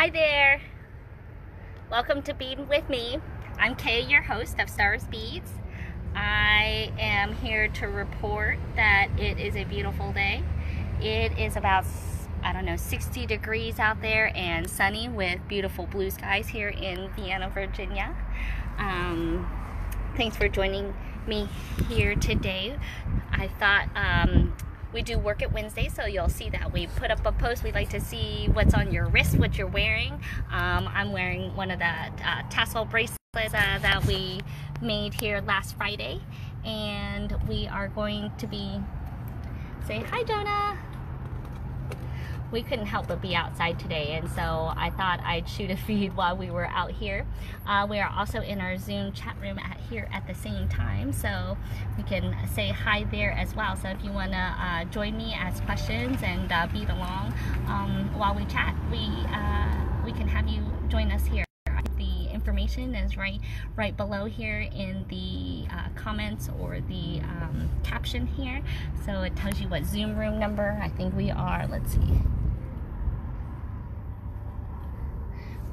Hi there! Welcome to Bead with me. I'm Kay, your host of Stars Beads. I am here to report that it is a beautiful day. It is about, 60 degrees out there and sunny with beautiful blue skies here in Vienna, Virginia. Thanks for joining me here today. I thought we do work at Wednesday, so you'll see that we put up a post. We'd like to see what's on your wrist, what you're wearing. I'm wearing one of the tassel bracelets that we made here last Friday, and we are going to be, say hi Jonah. We couldn't help but be outside today, and so I thought I'd shoot a feed while we were out here. We are also in our Zoom chat room here at the same time, so we can say hi there as well. So if you want to join me, ask questions, and bead along while we chat, we can have you join us here. The information is right below here in the comments or the caption here, so it tells you what Zoom room number. I think we are, let's see,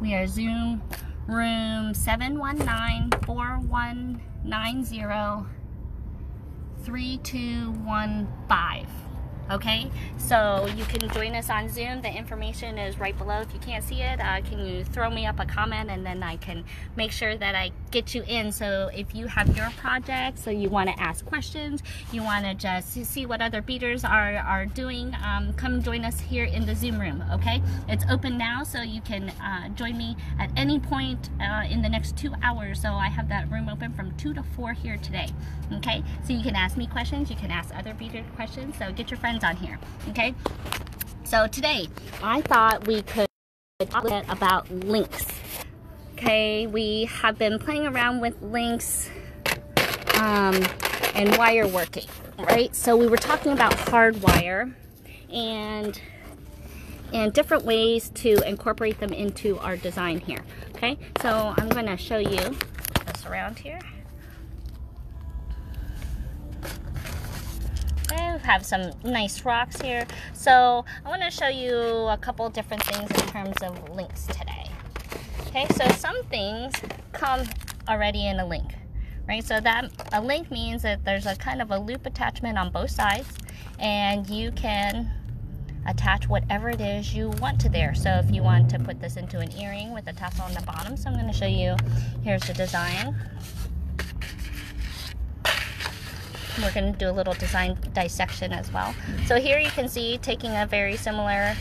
we are Zoom room 719-4190-3215. Okay, so you can join us on Zoom. The information is right below. If you can't see it, can you throw me up a comment, and then I can make sure that I get you in. So if you have your project, so you want to ask questions, you want to just see what other beaders are doing, come join us here in the Zoom room. Okay, it's open now, so you can join me at any point in the next 2 hours. So I have that room open from 2 to 4 here today. Okay, so you can ask me questions, you can ask other beader questions, so get your friends on here. Okay, so today I thought we could talk a bit about links. Okay, we have been playing around with links and wire working, right? So we were talking about hard wire and different ways to incorporate them into our design here. Okay, so I'm going to show you this around here. Okay, we have some nice rocks here. So I want to show you a couple different things in terms of links today. Okay, so some things come already in a link, right? So that a link means that there's a kind of a loop attachment on both sides, and you can attach whatever it is you want to there. So if you want to put this into an earring with a tassel on the bottom, so I'm going to show you, here's the design. We're going to do a little design dissection as well. So here you can see taking a very similar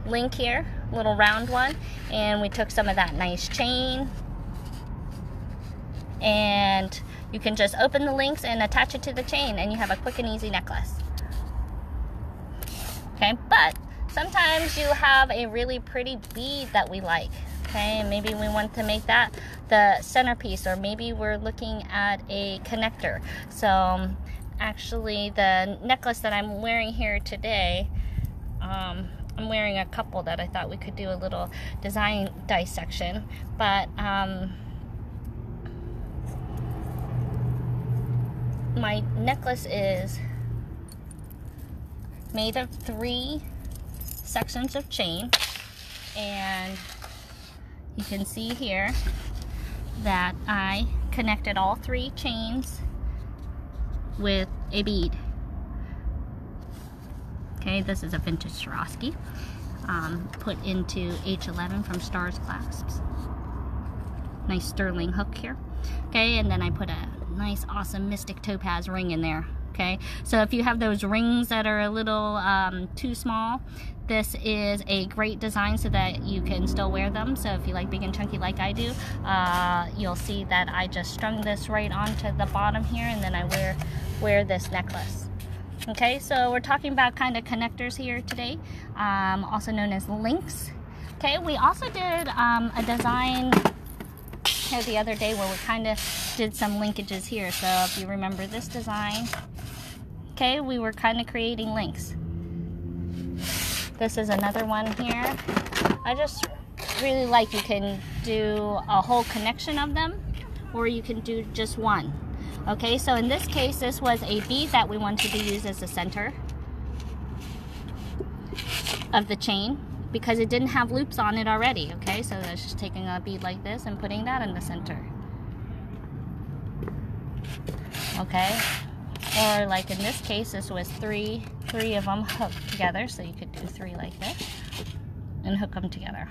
link here, little round one, and we took some of that nice chain, and you can just open the links and attach it to the chain, and you have a quick and easy necklace. Okay, but sometimes you have a really pretty bead that we like. Okay, and maybe we want to make that the centerpiece, or maybe we're looking at a connector. So actually the necklace that I'm wearing here today, I'm wearing a couple that I thought we could do a little design dissection, but my necklace is made of 3 sections of chain, and you can see here that I connected all 3 chains with a bead. Okay, this is a vintage Swarovski put into H11 from Stars Clasps. Nice sterling hook here. Okay, and then I put a nice awesome mystic topaz ring in there. Okay, so if you have those rings that are a little too small, this is a great design so that you can still wear them. So if you like big and chunky like I do, you'll see that I just strung this right onto the bottom here, and then I wear this necklace. Okay, so we're talking about kind of connectors here today, also known as links. Okay, we also did a design here the other day where we kind of did some linkages here. So if you remember this design, okay, we were kind of creating links. This is another one here. I just really like, you can do a whole connection of them, or you can do just one. Okay, so in this case, this was a bead that we wanted to use as the center of the chain. because it didn't have loops on it already. Okay, so that's just taking a bead like this and putting that in the center. Okay, or like in this case, this was three of them hooked together, so you could do 3 like this and hook them together.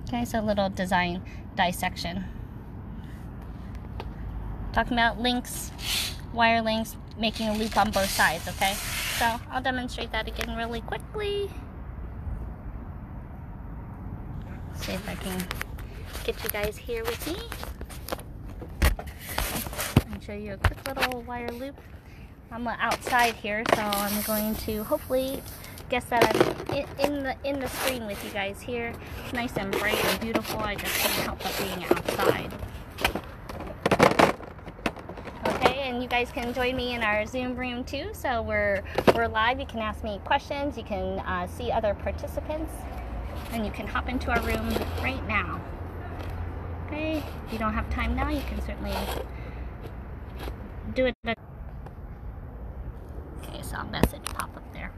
Okay, so a little design dissection. Talking about links, wire links, making a loop on both sides, okay? So I'll demonstrate that again really quickly. See if I can get you guys here with me. And show you a quick little wire loop. I'm outside here, so I'm going to hopefully guess that I'm in the screen with you guys here. It's nice and bright and beautiful. I just can't help but being outside. Okay, and you guys can join me in our Zoom room too. So we're live. You can ask me questions. You can see other participants, and you can hop into our room right now. Okay, if you don't have time now, you can certainly do it. Okay, so a message pop up there.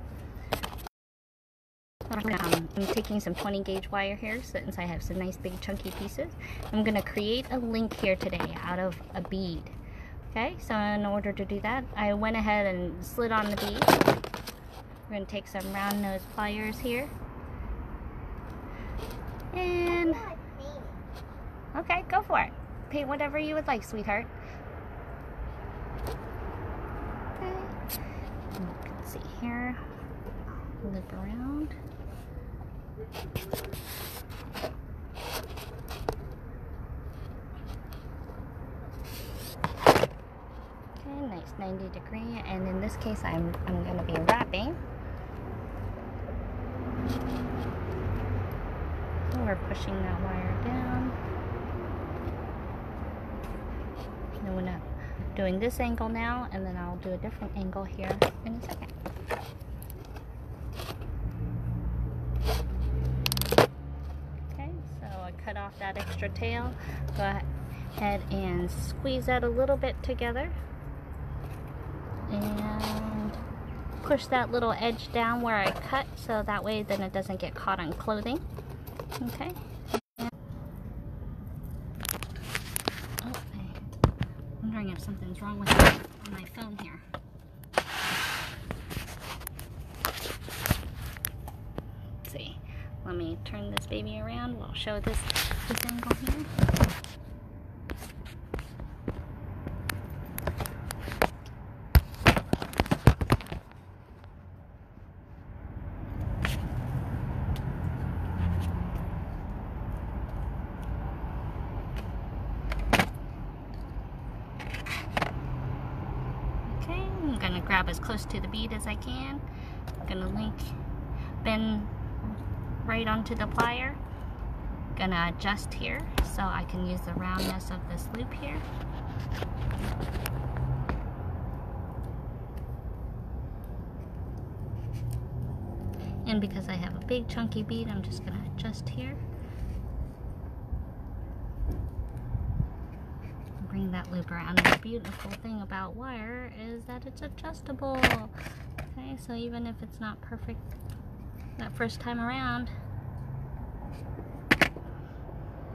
I'm taking some 20 gauge wire here, since I have some nice big chunky pieces. I'm going to create a link here today out of a bead. Okay, so in order to do that, I went ahead and slid on the bead. We're going to take some round nose pliers here. And, okay, go for it. Paint whatever you would like, sweetheart. Okay, and you can see here, loop around. Okay, nice 90 degree, and in this case I'm going to be wrapping. So we're pushing that wire down. And we're not doing this angle now, and then I'll do a different angle here in a second. Okay, so I cut off that extra tail. Go ahead and squeeze that a little bit together. And push that little edge down where I cut, so that way then it doesn't get caught on clothing. Okay. Oh, I'm wondering if something's wrong with my phone here. Let's see. Let me turn this baby around. We'll show this angle here. I'm going to grab as close to the bead as I can. I'm going to bend right onto the plier. Going to adjust here so I can use the roundness of this loop here. And because I have a big chunky bead, I'm just going to adjust here. Bring that loop around. The beautiful thing about wire is that it's adjustable. Okay, so even if it's not perfect that first time around,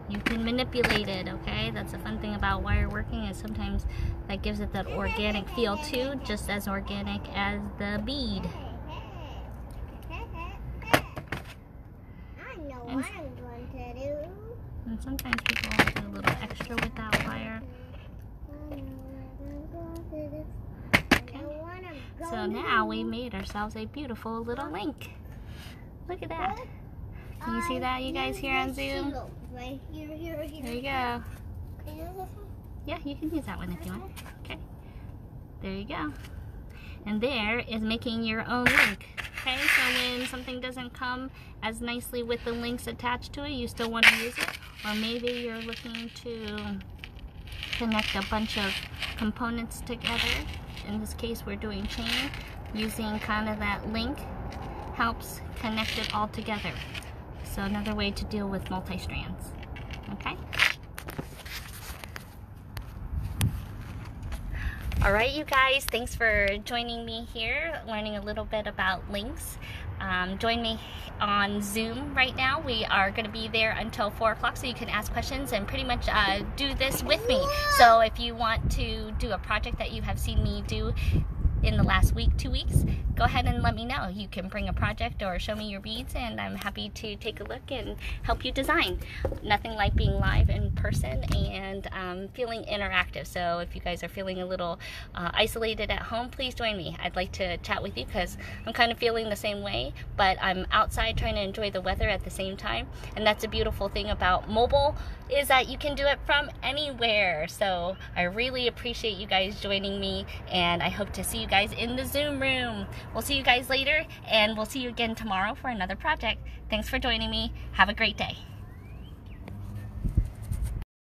you can manipulate it. Okay, that's the fun thing about wire working, is sometimes that gives it that organic feel too, just as organic as the bead. I know what I'm going to do. And sometimes people do a little extra with that wire. Okay, so now we made ourselves a beautiful little link. Look at that. Can you see that, you guys, here on Zoom? Right here. There you go. Can you use this one? Yeah, you can use that one if you want. Okay, there you go. And there is making your own link. Okay, so when something doesn't come as nicely with the links attached to it, you still want to use it. Or maybe you're looking to connect a bunch of components together. In this case, we're doing chain. Using kind of that link helps connect it all together. So another way to deal with multi-strands. Okay? All right, you guys, thanks for joining me here, learning a little bit about links. Join me on Zoom right now. We are going to be there until 4 o'clock, so you can ask questions and pretty much do this with me. So if you want to do a project that you have seen me do in the last week, 2 weeks, go ahead and let me know. You can bring a project or show me your beads, and I'm happy to take a look and help you design. Nothing like being live in person and feeling interactive. So if you guys are feeling a little isolated at home, please join me. I'd like to chat with you because I'm kind of feeling the same way, but I'm outside trying to enjoy the weather at the same time. And that's a beautiful thing about mobile, is that you can do it from anywhere. So I really appreciate you guys joining me, and I hope to see you guys in the Zoom room. We'll see you guys later, and we'll see you again tomorrow for another project. Thanks for joining me. Have a great day.